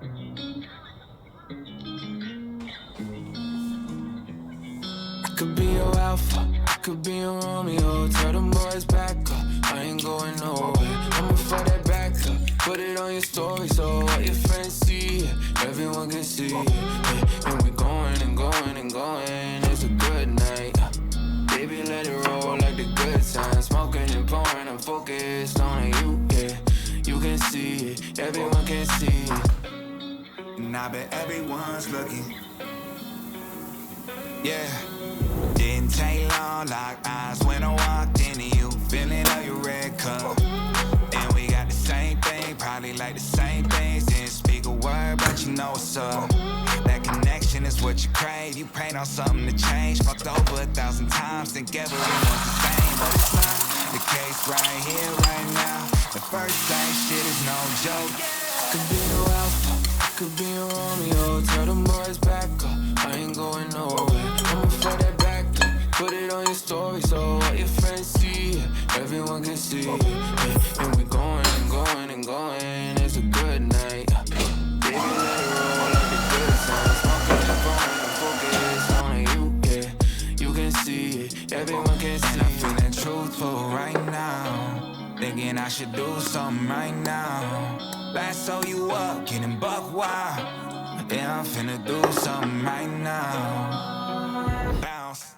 I could be your alpha, I could be your Romeo. Tell them boys back up, I ain't going nowhere. I'ma for that back up, put it on your story so all your friends see it, everyone can see it. Yeah, and we going and going and going, it's a good night. Baby, let it roll like the good times. Smoking and pouring, I'm focused on you, yeah. You can see it, everyone can see it. And I bet everyone's looking. Yeah. Didn't take long, locked eyes when I walked into you. Feeling of your red cup. And we got the same thing, probably like the same things. Didn't speak a word, but you know what's up. That connection is what you crave. You prayed on something to change. Fucked over 1,000 times, think everyone's the same. But it's not the case right here, right now. The first thing, shit is no joke. Could be your alpha, could be your Romeo. Tell them boys back up, I ain't going nowhere. I'ma for that back up, put it on your story so all your friends see it, everyone can see it. Yeah, and we going and going and going, it's a good night. Baby, let it roll like the good times. Smoking and pouring, I'm focused on you, yeah. You can see it, everyone can see it. And I'm feeling truthful right now, thinking I should do something right now. Lasso you up, getting buck wild. Yeah, I'm finna do something right now. Bounce.